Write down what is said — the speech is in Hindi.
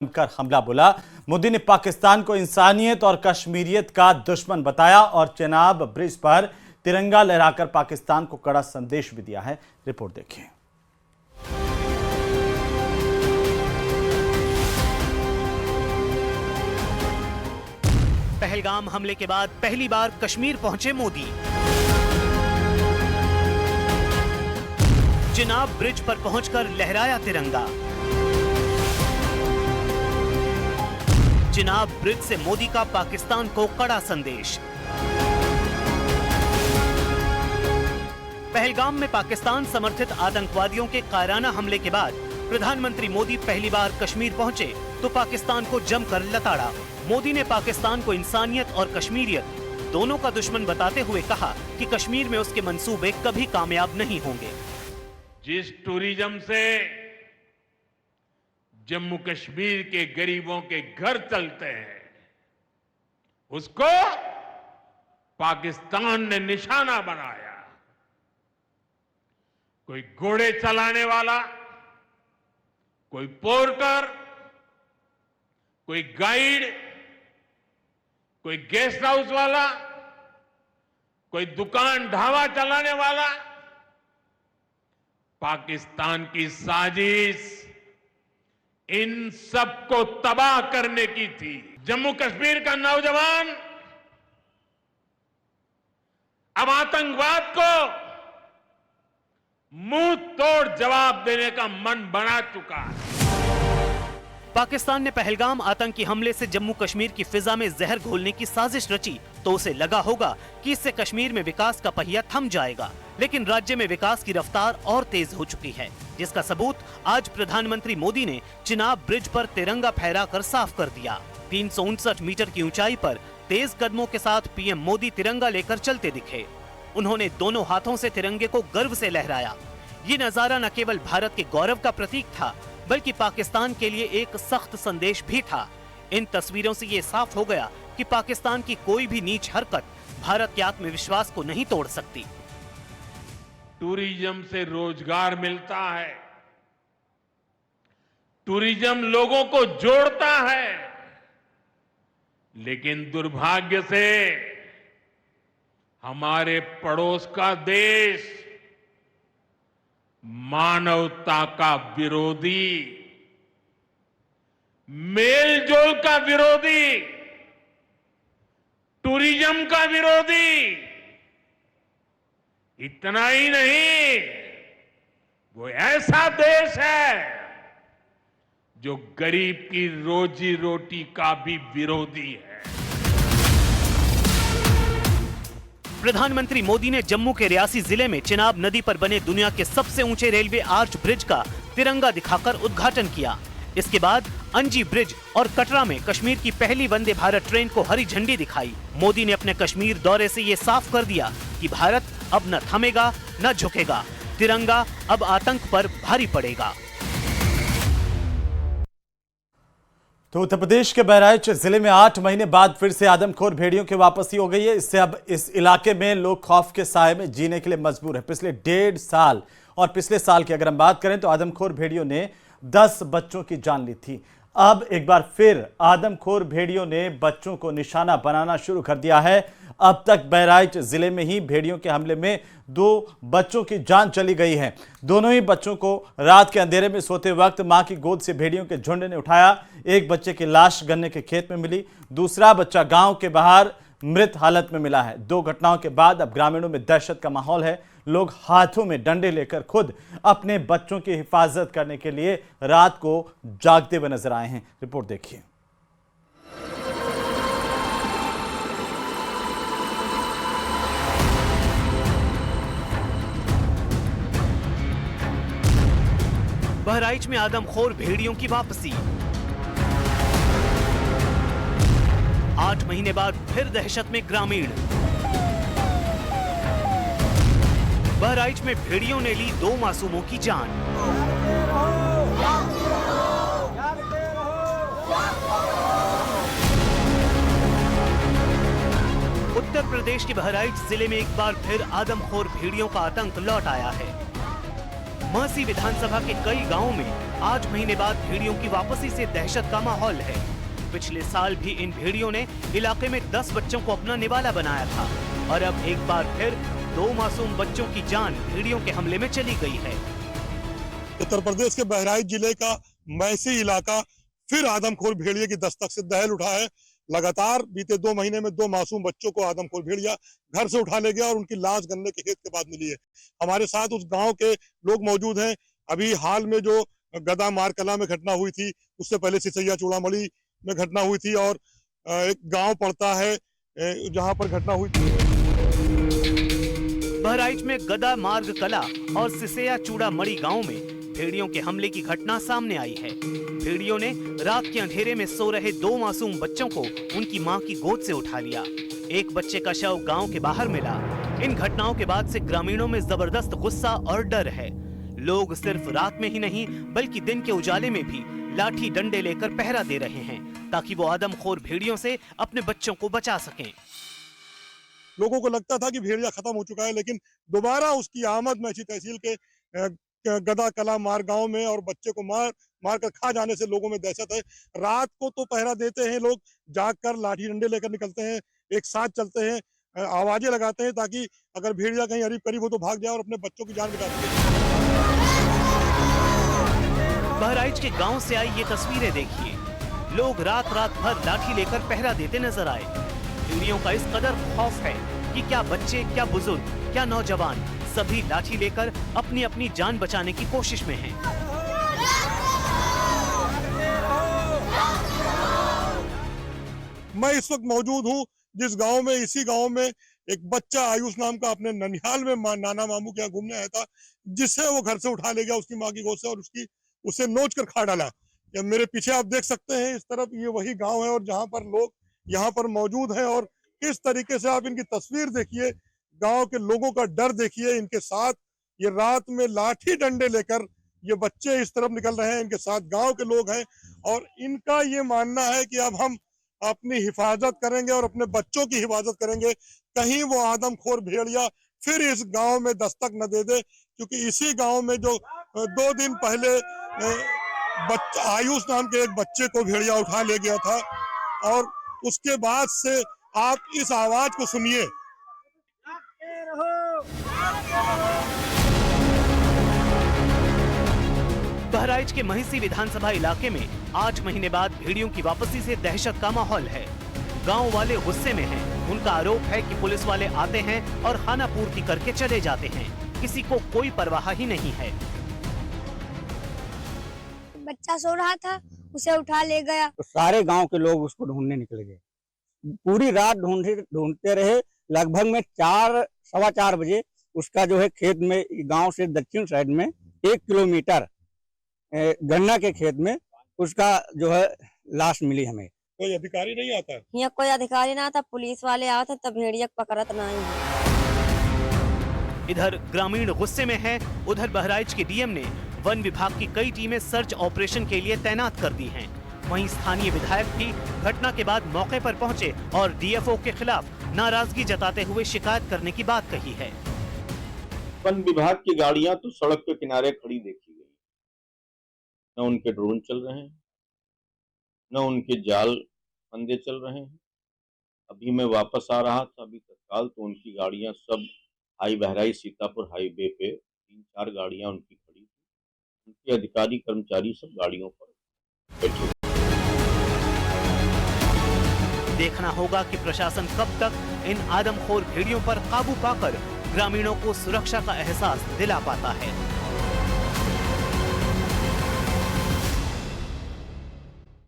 कर हमला बोला। मोदी ने पाकिस्तान को इंसानियत और कश्मीरियत का दुश्मन बताया और चेनाब ब्रिज पर तिरंगा लहराकर पाकिस्तान को कड़ा संदेश भी दिया है। रिपोर्ट देखिए। पहलगाम हमले के बाद पहली बार कश्मीर पहुंचे मोदी। चेनाब ब्रिज पर पहुंचकर लहराया तिरंगा। चेनाब ब्रिज से मोदी का पाकिस्तान को कड़ा संदेश। पहलगाम में पाकिस्तान समर्थित आतंकवादियों के कायराना हमले के बाद प्रधानमंत्री मोदी पहली बार कश्मीर पहुंचे तो पाकिस्तान को जमकर लताड़ा। मोदी ने पाकिस्तान को इंसानियत और कश्मीरियत दोनों का दुश्मन बताते हुए कहा कि कश्मीर में उसके मंसूबे कभी कामयाब नहीं होंगे। जिस टूरिज्म से जम्मू कश्मीर के गरीबों के घर चलते हैं, उसको पाकिस्तान ने निशाना बनाया। कोई घोड़े चलाने वाला, कोई पोर्टर, कोई गाइड, कोई गेस्ट हाउस वाला, कोई दुकान ढाबा चलाने वाला, पाकिस्तान की साजिश इन सबको तबाह करने की थी। जम्मू कश्मीर का नौजवान अब आतंकवाद को मुंह तोड़ जवाब देने का मन बना चुका है। पाकिस्तान ने पहलगाम आतंकी हमले से जम्मू कश्मीर की फिजा में जहर घोलने की साजिश रची तो उसे लगा होगा कि इससे कश्मीर में विकास का पहिया थम जाएगा, लेकिन राज्य में विकास की रफ्तार और तेज हो चुकी है, जिसका सबूत आज प्रधानमंत्री मोदी ने चेनाब ब्रिज पर तिरंगा फहराकर साफ कर दिया। 359 मीटर की ऊंचाई पर तेज कदमों के साथ पीएम मोदी तिरंगा लेकर चलते दिखे। उन्होंने दोनों हाथों से तिरंगे को गर्व से लहराया। ये नजारा न केवल भारत के गौरव का प्रतीक था, बल्कि पाकिस्तान के लिए एक सख्त संदेश भी था। इन तस्वीरों से ये साफ हो गया कि पाकिस्तान की कोई भी नीच हरकत भारत के आत्मविश्वास को नहीं तोड़ सकती। टूरिज्म से रोजगार मिलता है, टूरिज्म लोगों को जोड़ता है, लेकिन दुर्भाग्य से हमारे पड़ोस का देश मानवता का विरोधी, मेलजोल का विरोधी, टूरिज्म का विरोधी, इतना ही नहीं, वो ऐसा देश है जो गरीब की रोजी रोटी का भी विरोधी है। प्रधानमंत्री मोदी ने जम्मू के रियासी जिले में चेनाब नदी पर बने दुनिया के सबसे ऊंचे रेलवे आर्च ब्रिज का तिरंगा दिखाकर उद्घाटन किया। इसके बाद अंजी ब्रिज और कटरा में कश्मीर की पहली वंदे भारत ट्रेन को हरी झंडी दिखाई। मोदी ने अपने कश्मीर दौरे से ये साफ कर दिया कि भारत अब न थमेगा न झुकेगा, तिरंगा अब आतंक पर भारी पड़ेगा। तो उत्तर प्रदेश के बहराइच जिले में 8 महीने बाद फिर से आदमखोर भेड़ियों की वापसी हो गई है। इससे अब इस इलाके में लोग खौफ के साए में जीने के लिए मजबूर है। पिछले 1.5 साल और पिछले साल की अगर हम बात करें तो आदमखोर भेड़ियों ने 10 बच्चों की जान ली थी। अब एक बार फिर आदमखोर भेड़ियों ने बच्चों को निशाना बनाना शुरू कर दिया है। अब तक बहराइच जिले में ही भेड़ियों के हमले में 2 बच्चों की जान चली गई है। दोनों ही बच्चों को रात के अंधेरे में सोते वक्त मां की गोद से भेड़ियों के झुंड ने उठाया। एक बच्चे की लाश गन्ने के खेत में मिली, दूसरा बच्चा गांव के बाहर मृत हालत में मिला है। 2 घटनाओं के बाद अब ग्रामीणों में दहशत का माहौल है। लोग हाथों में डंडे लेकर खुद अपने बच्चों की हिफाजत करने के लिए रात को जागते हुए नजर आए हैं। रिपोर्ट देखिए। बहराइच में आदमखोर भेड़ियों की वापसी। 8 महीने बाद फिर दहशत में ग्रामीण। बहराइच में भेड़ियों ने ली 2 मासूमों की जान। उत्तर प्रदेश के बहराइच जिले में एक बार फिर आदमखोर भेड़ियों का आतंक लौट आया है। महसी विधानसभा के कई गांवों में 8 महीने बाद भेड़ियों की वापसी से दहशत का माहौल है। पिछले साल भी इन भेड़ियों ने इलाके में 10 बच्चों को अपना निवाला बनाया था और अब एक बार फिर 2 मासूम बच्चों की जान भेड़ियों के हमले में चली गई है। उत्तर प्रदेश के बहराइच जिले का मैसी इलाका फिर आदमखोर भेड़िए की दस्तक से दहल उठा है। लगातार बीते 2 महीने में 2 मासूम बच्चों को आदमखोर भेड़िया घर से उठा ले गया और उनकी लाश गन्ने के खेत के बाद मिली है। हमारे साथ उस गांव के लोग मौजूद हैं। अभी हाल में जो गदा मारकला में घटना हुई थी, उससे पहले सिसैया चूड़ामणि में घटना हुई थी और एक गांव पड़ता है जहां पर घटना हुई थी। बहराइच में गदा मार्ग कला और सिसैया चूड़ामणि गांव में भेड़ियों के हमले की घटना सामने आई है। भेड़ियों ने रात के अंधेरे में सो रहे 2 मासूम बच्चों को उनकी मां की गोद से उठा लिया। एक बच्चे का शव गांव के बाहर मिला। इन घटनाओं के बाद से ग्रामीणों में जबरदस्त गुस्सा और डर है। लोग सिर्फ रात में ही नहीं बल्कि दिन के उजाले में भी लाठी डंडे लेकर पहरा दे रहे हैं ताकि वो आदमखोर भेड़ियों से अपने बच्चों को बचा सकें। लोगों को लगता था कि भेड़िया खत्म हो चुका है, लेकिन दोबारा उसकी आमद मैसी तहसील के गदा कला मार गांव में और बच्चे को मार कर खा जाने से लोगों में दहशत है। रात को तो पहरा देते हैं लोग, जागकर लाठी डंडे लेकर निकलते हैं, एक साथ चलते हैं, आवाजें लगाते हैं ताकि अगर भेड़िया कहीं करीब करीब हो तो भाग जाए और अपने बच्चों की जान बचा सके। बहराइच के गांव से आई ये तस्वीरें देखिए। लोग रात भर लाठी लेकर पहरा देते नजर आए। भेड़ियों का इस कदर खौफ है कि क्या बच्चे, क्या बुजुर्ग, क्या नौजवान, सभी लाठी लेकर अपनी अपनी जान बचाने की कोशिश में हैं। मैं इस वक्त मौजूद हूं जिस गांव में, इसी गांव में एक बच्चा आयुष नाम का अपने ननिहाल में नाना मामू के यहाँ घूमने आया था, जिसे वो घर से उठा ले गया उसकी माँ की गोद से और उसे नोच कर खा डाला। या मेरे पीछे आप देख सकते हैं, इस तरफ ये वही गांव है और जहां पर लोग यहाँ पर मौजूद हैं और किस तरीके से आप इनकी तस्वीर देखिए, गांव के लोगों का डर देखिए। इनके साथ ये रात में लाठी डंडे लेकर ये बच्चे इस तरफ निकल रहे हैं, इनके साथ गांव के लोग हैं और इनका ये मानना है कि अब हम अपनी हिफाजत करेंगे और अपने बच्चों की हिफाजत करेंगे, कहीं वो आदमखोर भेड़िया फिर इस गांव में दस्तक न दे दे। क्योंकि इसी गांव में जो 2 दिन पहले आयुष नाम के एक बच्चे को भेड़िया उठा ले गया था और उसके बाद से आप इस आवाज को सुनिए। बहराइच के महिसी विधानसभा इलाके में 8 महीने बाद भेड़ियों की वापसी से दहशत का माहौल है। गांव वाले गुस्से में हैं। उनका आरोप है कि पुलिस वाले आते हैं और खाना पूर्ति करके चले जाते हैं, किसी को कोई परवाह ही नहीं है। बच्चा सो रहा था, उसे उठा ले गया तो सारे गांव के लोग उसको ढूंढने निकल गए। पूरी रात ढूंढते रहे। लगभग में 4-4:15 बजे उसका जो है खेत में, गांव से दक्षिण साइड में 1 किलोमीटर गन्ना के खेत में उसका जो है लाश मिली हमें। कोई अधिकारी नहीं आता है? यहाँ कोई अधिकारी ना आता, पुलिस वाले आते तब भेड़िया पकड़त नहीं। इधर ग्रामीण गुस्से में है, उधर बहराइच के डीएम ने वन विभाग की कई टीमें सर्च ऑपरेशन के लिए तैनात कर दी हैं। वहीं स्थानीय विधायक भी घटना के बाद मौके पर पहुंचे और डीएफओ के खिलाफ नाराजगी जताते हुए शिकायत करने की बात कही है। वन विभाग की गाड़ियां तो सड़क के किनारे खड़ी देखी गई, न उनके ड्रोन चल रहे हैं, न उनके जाल फंदे चल रहे हैं। अभी मैं वापस आ रहा था अभी तत्काल, तो उनकी गाड़ियां सब बहराइच सीतापुर हाईवे पे 3-4 गाड़ियां उनकी खड़ी थी। उनके अधिकारी कर्मचारी सब गाड़ियों पर बैठे। देखना होगा कि प्रशासन कब तक इन आदमखोर भेड़ियों पर काबू पाकर ग्रामीणों को सुरक्षा का एहसास दिला पाता है।